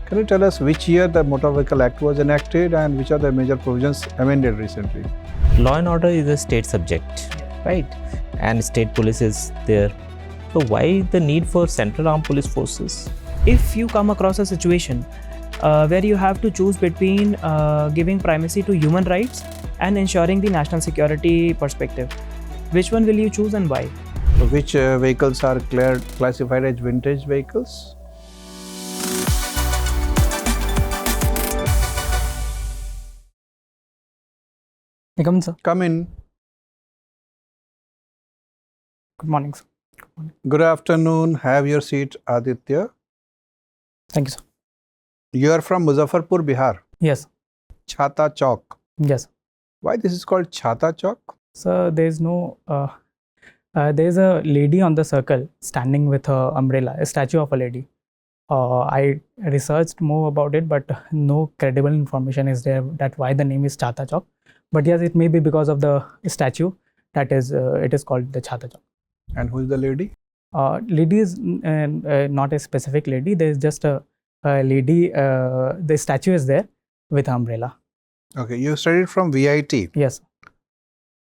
Can you tell us which year the Motor Vehicle Act was enacted and which are the major provisions amended recently? Law and order is a state subject, right? And state police is there. So why the need for central armed police forces? If you come across a situation where you have to choose between giving primacy to human rights and ensuring the national security perspective, which one will you choose and why? So which vehicles are classified as vintage vehicles? Come in, sir. Come in. Good morning, sir. Good afternoon. Have your seat, Aditya. Thank you, sir. You are from Muzaffarpur, Bihar. Yes. Chhata Chowk. Yes. Why this is called Chhata Chowk? So there's no. There's a lady on the circle standing with her umbrella, a statue of a lady. I researched more about it, but no credible information is there that why the name is Chhata Chowk. But yes, it may be because of the statue that is. It is called the Chhata Chowk. And who is the lady? Lady is not a specific lady. There is just a lady. The statue is there with her umbrella. Okay, you studied from VIT. Yes.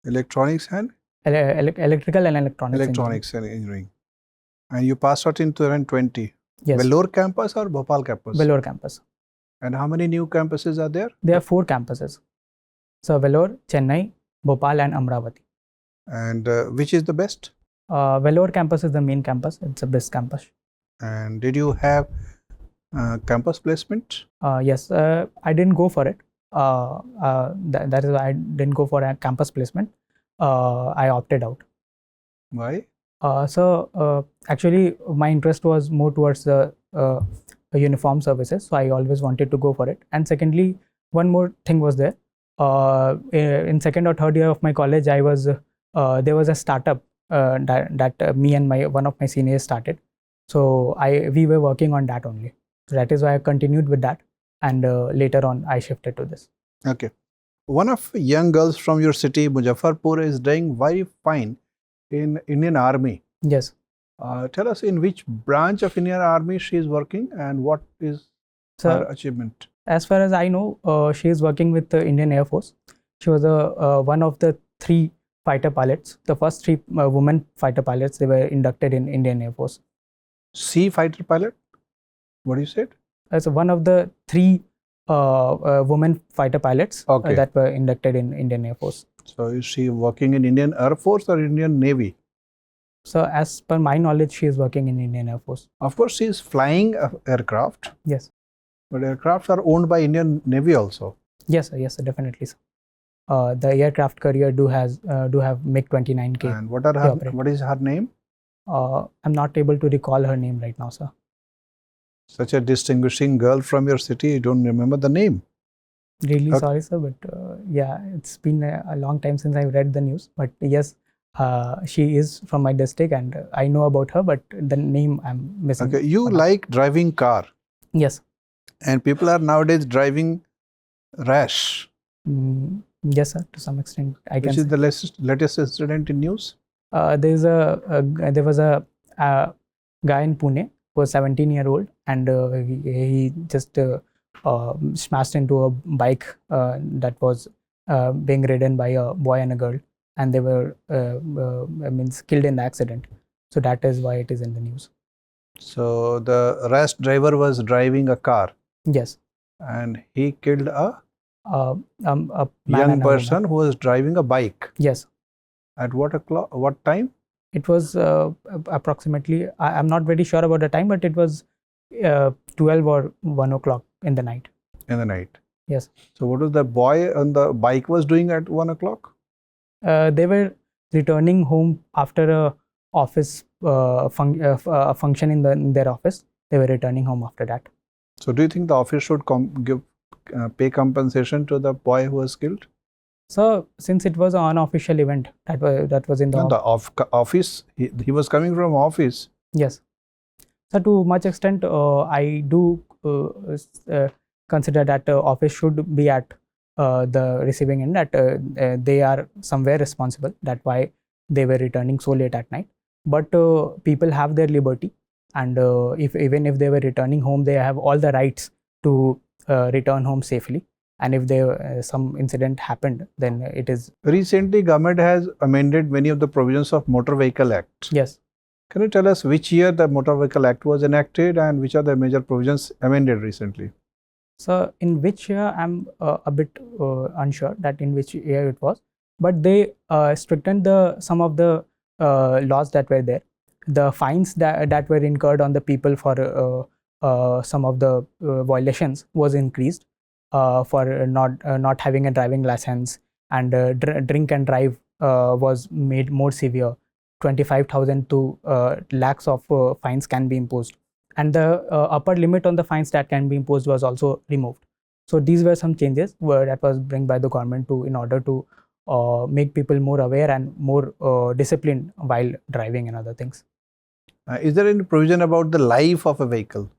Electronics and Electrical and electronics. Electronics and Engineering. And you passed out in 2020. Yes. Vellore campus or Bhopal campus? Vellore campus. And how many new campuses are there? There are 4 campuses. So Vellore, Chennai, Bhopal and Amravati. And which is the best? Vellore campus is the main campus. It's the best campus. And did you have campus placement? Yes, I didn't go for it. That is why I didn't go for a campus placement. I opted out. Why? Actually, my interest was more towards the uniform services. So I always wanted to go for it. And secondly, one more thing was there. In second or third year of my college, there was a startup that me and one of my seniors started. So we were working on that only. So that is why I continued with that, and later on I shifted to this. Okay. One of young girls from your city, Muzaffarpur, is doing very fine in Indian Army. Yes. Tell us in which branch of Indian Army she is working and what is her achievement? As far as I know, she is working with the Indian Air Force. She was one of the 3 fighter pilots. The first 3 women fighter pilots, they were inducted in Indian Air Force. Sea fighter pilot? What you said? As one of the 3 women fighter pilots that were inducted in Indian Air Force. So is she working in Indian Air Force or Indian Navy? So as per my knowledge, she is working in Indian Air Force. Of course, she is flying aircraft. Yes. But aircrafts are owned by Indian Navy also. Yes, sir. Yes, sir, definitely. Sir. The aircraft carrier do have MiG-29K. And what is her name? I'm not able to recall her name right now, sir. Such a distinguishing girl from your city, you don't remember the name. Really sorry, sir, but yeah, it's been a long time since I read the news. But yes, she is from my district and I know about her, but the name I'm missing. Okay, you like driving car. Yes. And people are nowadays driving rash. Yes, sir, to some extent. Which is the latest incident in news? There was a guy in Pune who was 17-year-old and he just smashed into a bike that was being ridden by a boy and a girl, and they were killed in the accident. So that is why it is in the news. So the rash driver was driving a car. Yes. And he killed a young person who was driving a bike. Yes. At what time? It was approximately, I'm not very sure about the time, but it was 12 or 1 o'clock in the night. In the night? Yes. So what was the boy on the bike was doing at 1 o'clock? They were returning home after a office function in their office. They were returning home after that. So do you think the office should pay compensation to the boy who was killed? So since it was an unofficial event that was in the office, he was coming from office. Yes. So to much extent, I do consider that office should be at the receiving end, that they are somewhere responsible. That's why they were returning so late at night. But people have their liberty, and even if they were returning home, they have all the rights to return home safely. And if there some incident happened, then it is Recently, government has amended many of the provisions of Motor Vehicle Act. yes. Can you tell us which year the Motor Vehicle Act was enacted and which are the major provisions amended recently? So in which year I'm a bit unsure that in which year it was, but they strictened some of the laws that were there. The fines that were incurred on the people for some of the violations was increased for not having a driving license, and drink and drive was made more severe. 25,000 to lakhs of fines can be imposed, and the upper limit on the fines that can be imposed was also removed. So these were some changes that was brought by the government in order to make people more aware and more disciplined while driving and other things. Is there any provision about the life of a vehicle?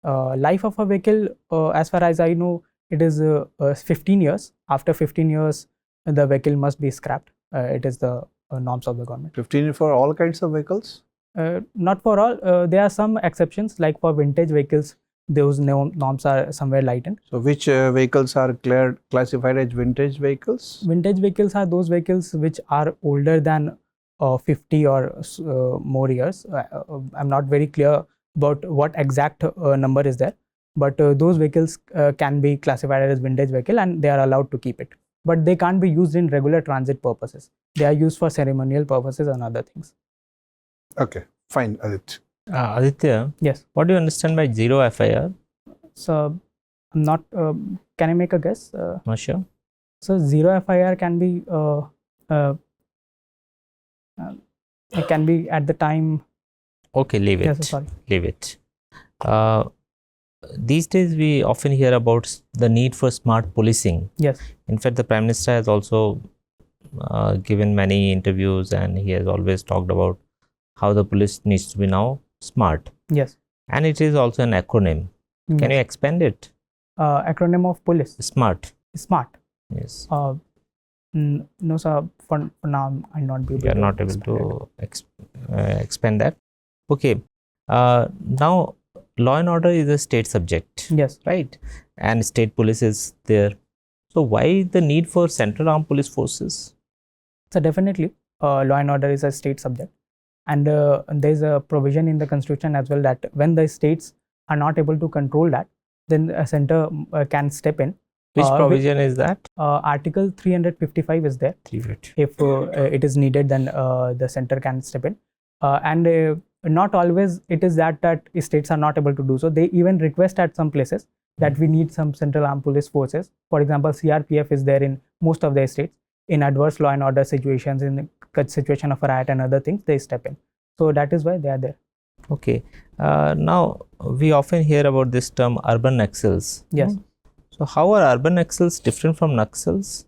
Life of a vehicle, as far as I know, it is 15 years. After 15 years, the vehicle must be scrapped. It is the norms of the government. 15 for all kinds of vehicles? Not for all. There are some exceptions, like for vintage vehicles, those norms are somewhere lightened. So which vehicles are classified as vintage vehicles? Vintage vehicles are those vehicles which are older than 50 or more years. I'm not very clear about what exact number is there, but those vehicles can be classified as vintage vehicle and they are allowed to keep it. But they can't be used in regular transit purposes. They are used for ceremonial purposes and other things. Okay, fine, Aditya. Aditya, Yes. what do you understand by zero FIR? So I'm not. Can I make a guess? Not sure. So zero FIR can be it can be at the time. Okay, leave it. Yes, sorry. Leave it. These days, we often hear about the need for smart policing. Yes. In fact, the Prime Minister has also given many interviews, and he has always talked about how the police needs to be now smart. Yes. And it is also an acronym. Can you expand it? Acronym of police. Smart. Smart. Yes. No, sir. For now, I'll not be able. You are not able to expand that. Okay. Now, law and order is a state subject. Yes. Right. And state police is there. So why the need for central armed police forces? So definitely, law and order is a state subject, and there is a provision in the constitution as well that when the states are not able to control that, then a center can step in. Which provision is that? Article 355 is there. 350. If it is needed, then the center can step in, and not always it is that states are not able to do so. They even request at some places that we need some central armed police forces. For example, CRPF is there in most of the states. In adverse law and order situations, in the situation of a riot and other things, they step in. So that is why they are there. Okay. Now, we often hear about this term urban Naxals. Yes. So, how are urban Naxals different from Naxals?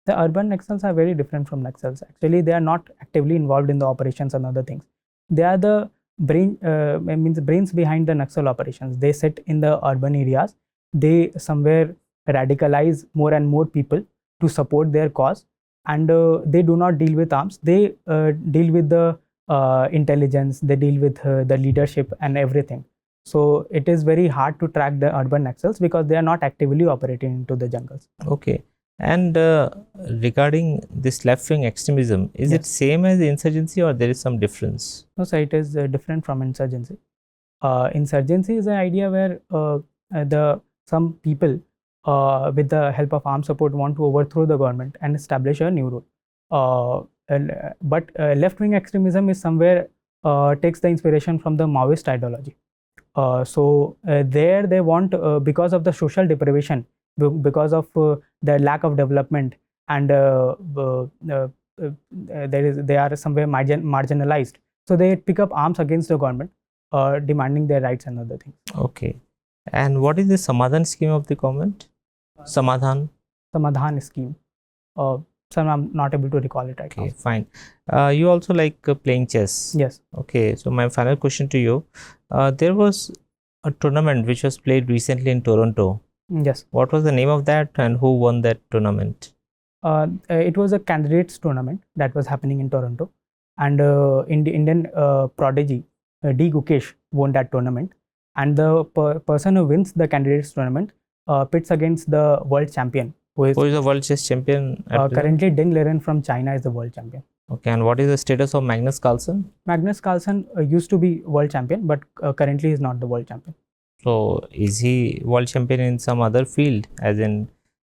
The urban Naxals are very different from Naxals. Actually, they are not actively involved in the operations and other things. They are the brains behind the Naxal operations. They sit in the urban areas. They somewhere radicalize more and more people to support their cause, and they do not deal with arms. They deal with the intelligence. They deal with the leadership and everything. So it is very hard to track the urban Naxals because they are not actively operating into the jungles. Okay. And regarding this left-wing extremism, is it same as insurgency or there is some difference? No, so it is different from insurgency. Insurgency is an idea where some people with the help of armed support want to overthrow the government and establish a new rule. But left-wing extremism is somewhere takes the inspiration from the Maoist ideology. So there they want, because of the social deprivation, because of the lack of development, and they are somewhere marginalized. So they pick up arms against the government, demanding their rights and other things. Okay. And what is the Samadhan scheme of the government? Samadhan scheme. So I'm not able to recall it right now. Okay, fine. You also like playing chess? Yes. Okay, so my final question to you. There was a tournament which was played recently in Toronto. Yes. What was the name of that and who won that tournament? It was a candidates tournament that was happening in Toronto, and Indian prodigy D. Gukesh won that tournament. and the person who wins the candidates tournament pits against the world champion, who is Who is the world chess champion? at present? currently Ding Liren from China is the world champion. Okay, and what is the status of Magnus Carlsen? Magnus Carlsen used to be world champion, but currently is not the world champion. So, is he world champion in some other field, as in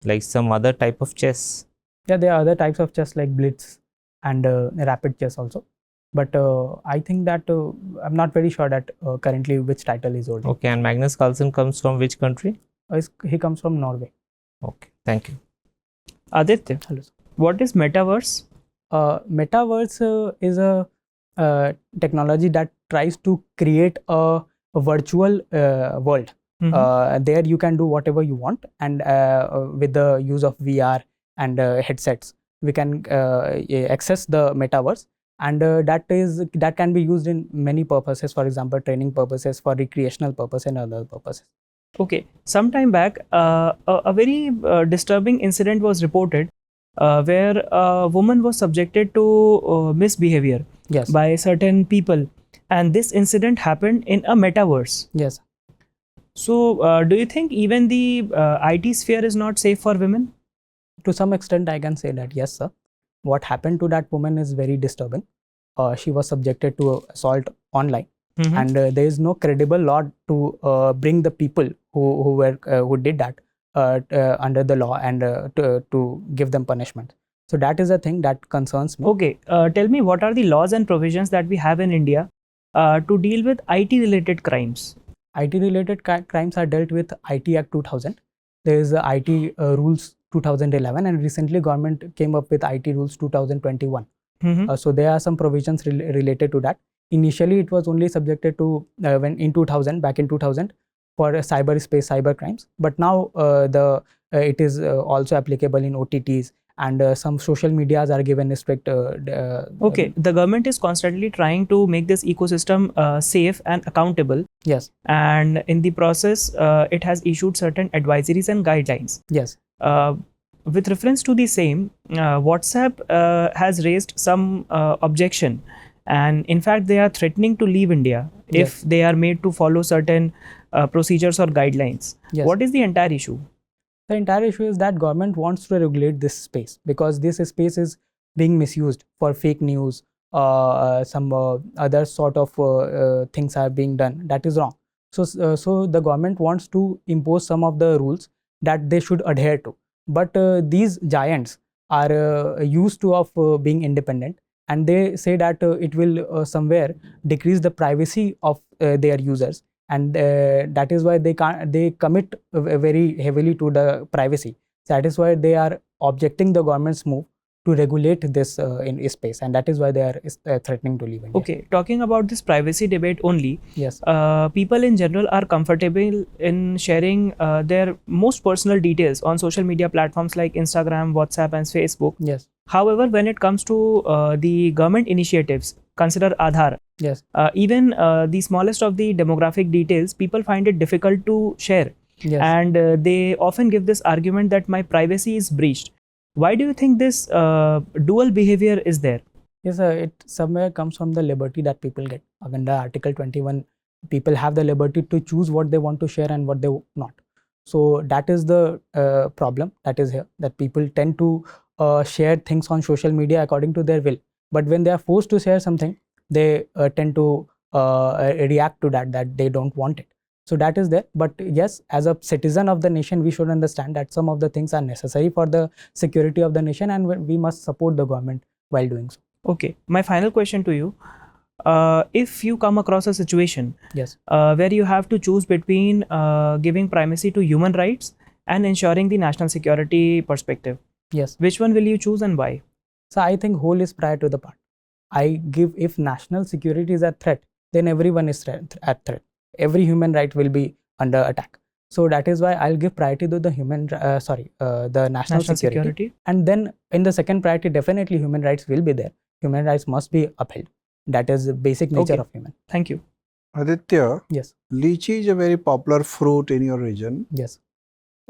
like some other type of chess? Yeah, there are other types of chess like blitz and rapid chess also. But I think that I'm not very sure that currently which title is holding. Okay, and Magnus Carlsen comes from which country? He comes from Norway. Okay, thank you. Aditya, Hello. what is metaverse? Metaverse is a technology that tries to create a virtual world. There you can do whatever you want, and with the use of VR and headsets, we can access the metaverse, and that can be used in many purposes. For example, training purposes, for recreational purpose, and other purposes. Okay, some time back, a very disturbing incident was reported where a woman was subjected to misbehavior Yes. by certain people, and this incident happened in a metaverse. Yes. So, do you think even the IT sphere is not safe for women? To some extent, I can say that yes, sir. What happened to that woman is very disturbing. She was subjected to assault online, and there is no credible law to bring the people who did that under the law and to give them punishment. So that is a thing that concerns me. Okay, tell me, what are the laws and provisions that we have in India to deal with IT-related crimes? IT-related crimes are dealt with IT Act 2000. There is the IT Rules 2011, and recently government came up with IT Rules 2021. So there are some provisions related to that. Initially, it was only subjected to back in 2000 for cyberspace, cyber crimes. But now it is also applicable in OTTs, and some social medias are given a strict. Okay, the government is constantly trying to make this ecosystem safe and accountable. Yes. And in the process, it has issued certain advisories and guidelines. Yes. With reference to the same, WhatsApp has raised some objection, and in fact they are threatening to leave India if they are made to follow certain procedures or guidelines. Yes. What is the entire issue? The entire issue is that government wants to regulate this space because this space is being misused for fake news. Some other sort of things are being done that is wrong. So the government wants to impose some of the rules that they should adhere to. But these giants are used to of being independent, and they say that it will somewhere decrease the privacy of their users, and that is why they commit very heavily to the privacy. That is why they are objecting the government's move to regulate this in space, and that is why they are threatening to leave India. Okay, talking about this privacy debate only, Yes. People in general are comfortable in sharing their most personal details on social media platforms like Instagram, WhatsApp, and Facebook. Yes. However, when it comes to the government initiatives, consider Aadhaar. Yes. Even the smallest of the demographic details, people find it difficult to share. Yes. And they often give this argument that my privacy is breached. Why do you think this dual behavior is there? Yes, it somewhere comes from the liberty that people get. Under Article 21, people have the liberty to choose what they want to share and what they not. So that is the problem that is here, that people tend to share things on social media according to their will. But when they are forced to share something, they tend to react to that they don't want it. So that is there. But yes, as a citizen of the nation, we should understand that some of the things are necessary for the security of the nation, and we must support the government while doing so. Okay, my final question to you. If you come across a situation Yes. where you have to choose between giving primacy to human rights and ensuring the national security perspective, Yes. which one will you choose and why? So I think whole is prior to the part. If national security is at threat, then everyone is at threat. Every human right will be under attack. So that is why I'll give priority to the the national security. And then in the second priority, definitely human rights will be there. Human rights must be upheld. That is the basic nature Okay. of human. Thank you. Aditya, Yes. lychee is a very popular fruit in your region. Yes.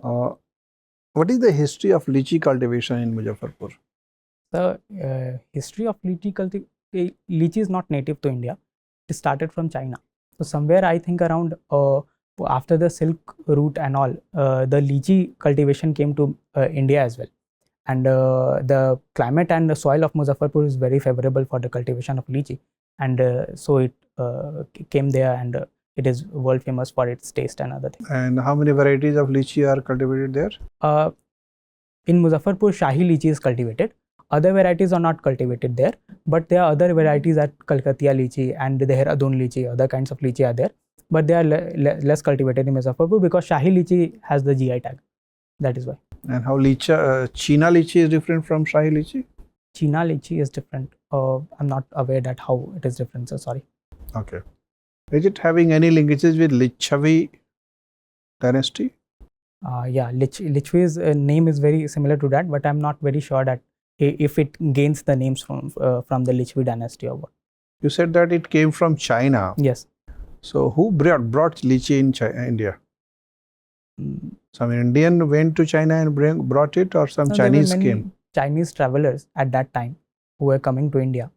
What is the history of lychee cultivation in Muzaffarpur? The history of lychee is not native to India. It started from China. So somewhere I think around after the silk route and all, the lychee cultivation came to India as well. And the climate and the soil of Muzaffarpur is very favorable for the cultivation of lychee. And so it came there, and it is world famous for its taste and other things. And how many varieties of lychee are cultivated there? In Muzaffarpur, Shahi lychee is cultivated. Other varieties are not cultivated there, but there are other varieties at Kalkatia lychee and the Dehradun lychee, other kinds of lychee are there, but they are less cultivated in Muzaffarpur because Shahi lychee has the GI tag. That is why. And how China lychee is different from Shahi lychee? China lychee is different. I'm not aware that how it is different, so sorry. Okay. Is it having any linkages with Lichavi dynasty? Yeah, Lichvi's name is very similar to that, but I'm not very sure that if it gains the names from the Lichvi dynasty or what. You said that it came from China. Yes. So who brought lychee in India? Some Indian went to China and brought it, or some No, Chinese there were many came? Chinese travelers at that time who were coming to India.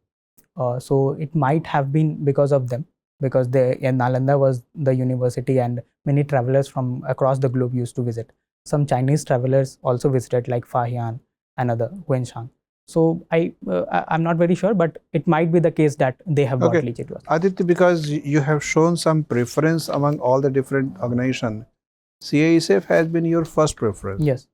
So it might have been because of them, because Nalanda was the university and many travelers from across the globe used to visit. Some Chinese travelers also visited, like Fahian and other Wenshang. So I'm not very sure, but it might be the case that they have brought lychee to us. Aditya, because you have shown some preference among all the different organizations, CAPF has been your first preference. Yes.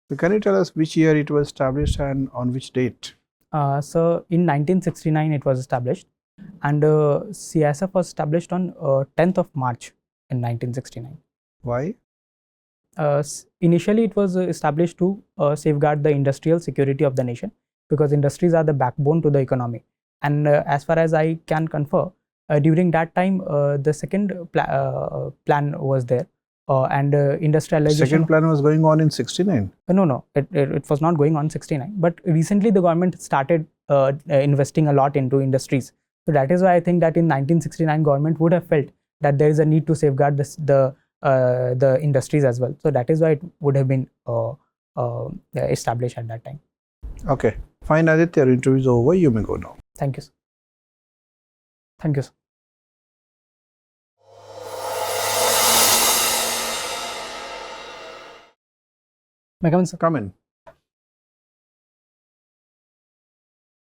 So can you tell us which year it was established and on which date? So in 1969 it was established, and CAPF was established on 10th of March in 1969. Why? Initially it was established to safeguard the industrial security of the nation, because industries are the backbone to the economy. And as far as I can confer, during that time the second plan was there, and industrialization. Second plan was going on in 69? No, it was not going on 69. But recently the government started investing a lot into industries. So that is why I think that in 1969 government would have felt that there is a need to safeguard the industries as well. So that is why it would have been established at that time. Okay. Fine, Aditya, your interview is over. You may go now. Thank you, sir. Thank you, sir. May I come in, sir? Come in.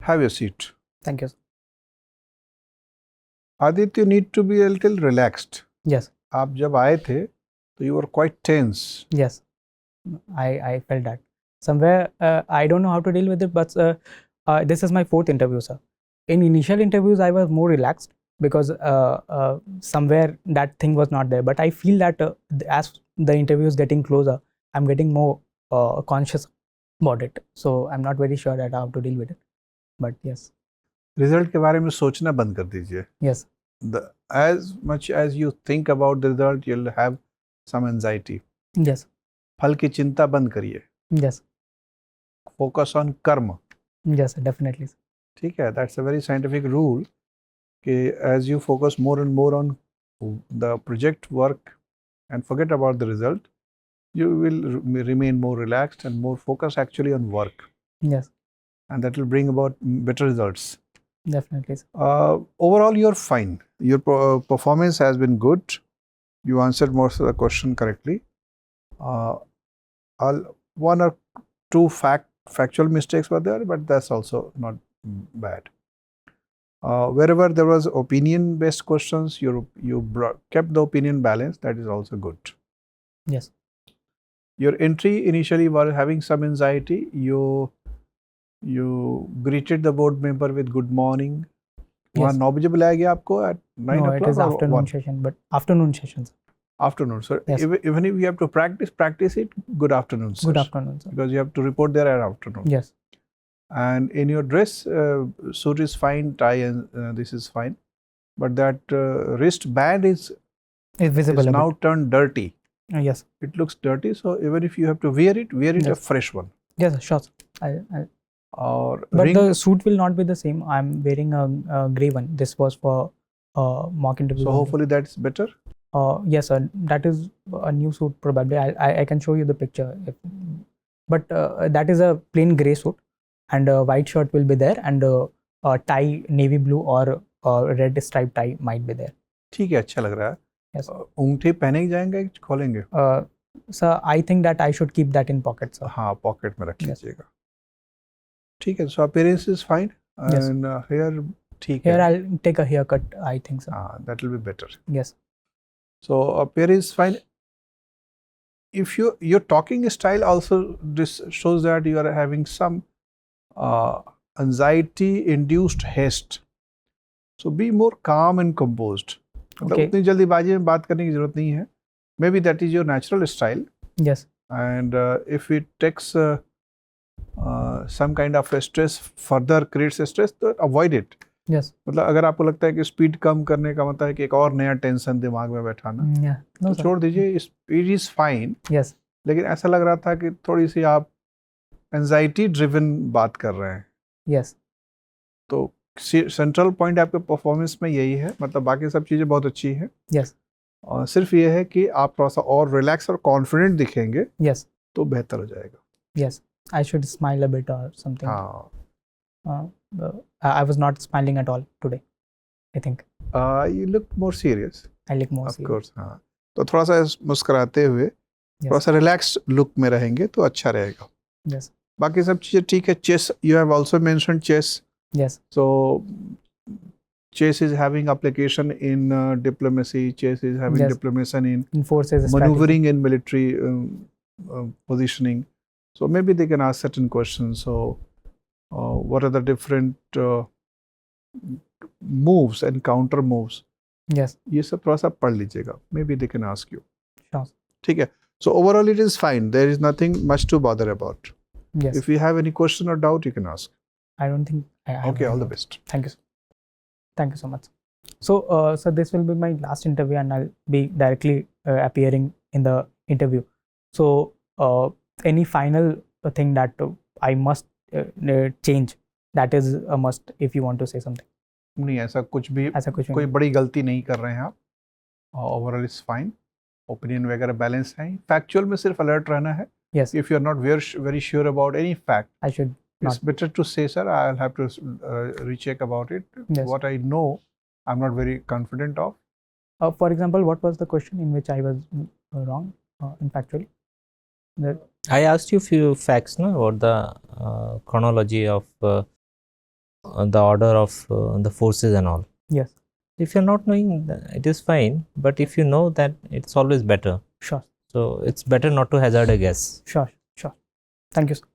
Have your seat. Thank you, sir. Aditya, you need to be a little relaxed. Yes. आप जब आए थे, so you were quite tense. Yes, I felt that. Somewhere I don't know how to deal with it, but this is my fourth interview, sir. In initial interviews, I was more relaxed because somewhere that thing was not there. But I feel that as the interview is getting closer, I'm getting more conscious about it. So I'm not very sure that how to deal with it. But yes. Result के बारे में सोचना बंद कर दीजिए. Yes. As much as you think about the result, you'll have some anxiety. Yes. फल की चिंता बंद करिए. Yes. Focus on karma. Yes, definitely. ठीक है, that's a very scientific rule. कि as you focus more and more on the project work and forget about the result, you will remain more relaxed and more focused actually on work. Yes. And that will bring about better results. Definitely. Overall, you're fine. Your performance has been good. You answered most of the question correctly. One or two factual mistakes were there, but that's also not bad. Wherever there was opinion-based questions, you kept the opinion balanced. That is also good. Yes. Your entry initially was having some anxiety. You greeted the board member with good morning. वहाँ 9 बजे बुलाया गया आपको at 9 o'clock? No, it is afternoon session, but afternoon sessions. Afternoon. So yes. Even if you have to practice it, good afternoon, sir. Good afternoon, sir. Because you have to report there at afternoon. Yes. And in your dress, suit is fine, tie and this is fine. But that wristband is visible. Now turned dirty. Yes. It looks dirty. So even if you have to wear it yes. a fresh one. Yes, sure. But ring, the suit will not be the same. I'm wearing a grey one. This was for mock interview. So hopefully that's better. Yes, sir. That is a new suit probably. I can show you the picture. But that is a plain grey suit, and a white shirt will be there, and a tie navy blue or red striped tie might be there. ठीक है, अच्छा लग रहा है. Yes. अंगूठी पहने ही जाएंगे कि खोलेंगे? Sir, I think that I should keep that in pocket, sir. हाँ, पॉकेट में रख Yes. लीजिएगा. ठीक है. So appearance is fine. Yes. And hair ठीक Here है. I'll take a haircut, I think, sir. That will be better. Yes. So appearance is fine. If your talking style also this shows that you are having some anxiety induced haste. So be more calm and composed. मतलब Okay. उतनी जल्दीबाजी में बात करने की जरूरत नहीं है. Maybe that is your natural style. Yes. And if it takes some kind of a stress, further creates a stress, तो avoid it. Yes. मतलब अगर आपको लगता है कि स्पीड कम करने का मतलब है कि एक और नया टेंशन दिमाग में बैठाना, Yeah. No, तो sir. छोड़ दीजिए. Speed is fine. Yes. लेकिन ऐसा लग रहा था कि थोड़ी सी आप एंजाइटी ड्रिवन बात कर रहे हैं. Yes. तो सेंट्रल पॉइंट आपके परफॉर्मेंस में यही है. मतलब बाकी सब चीज़ें बहुत अच्छी हैं. Yes. और सिर्फ ये है कि आप थोड़ा सा और रिलैक्स और कॉन्फिडेंट दिखेंगे Yes. तो बेहतर हो जाएगा. Yes. I should smile a bit or something. हाँ. I was not smiling at all today, I think. You look more serious. I look more Of serious. course. हाँ. तो थोड़ा सा मुस्कुराते हुए थोड़ा सा रिलैक्स लुक में रहेंगे तो अच्छा रहेगा. Yes. बाकी सब चीज़ें ठीक है. Chess, you have also mentioned chess. Yes. So chess is having application in diplomacy. Chess is having Yes. diplomacy in Enforces maneuvering in military positioning. So maybe they can ask certain questions. So what are the different moves and counter moves? Yes. ये सब थोड़ा सा पढ़ लीजिएगा. Maybe they can ask you. Sure. ठीक है. So overall it is fine. There is nothing much to bother about. Yes. If you have any question or doubt, you can ask. I don't think I have Okay, any all the doubt. best. Thank you, sir. Thank you so much. So, so this will be my last interview, and I'll be directly appearing in the interview. So, any final thing that I must change? That is a must. If you want to say something. नहीं, ऐसा कुछ भी ऐसा कुछ भी कोई नहीं. बड़ी गलती नहीं कर रहे हैं आप. Overall is fine. ओपिनियन वगैरह बैलेंस है. फैक्चुअल में सिर्फ अलर्ट रहना है. Yes. If you are not very sure about any fact, I should it's not. better to say, sir, I'll have to recheck about it. Yes. What I know, I'm not very confident of. For example, what was the question in which I was wrong in factually? I asked you few facts, no, about the chronology of the order of the forces and all. Yes. If you're not knowing, it is fine. But if you know that, it's always better. Sure. So it's better not to hazard a guess. Sure. Sure. Thank you, sir.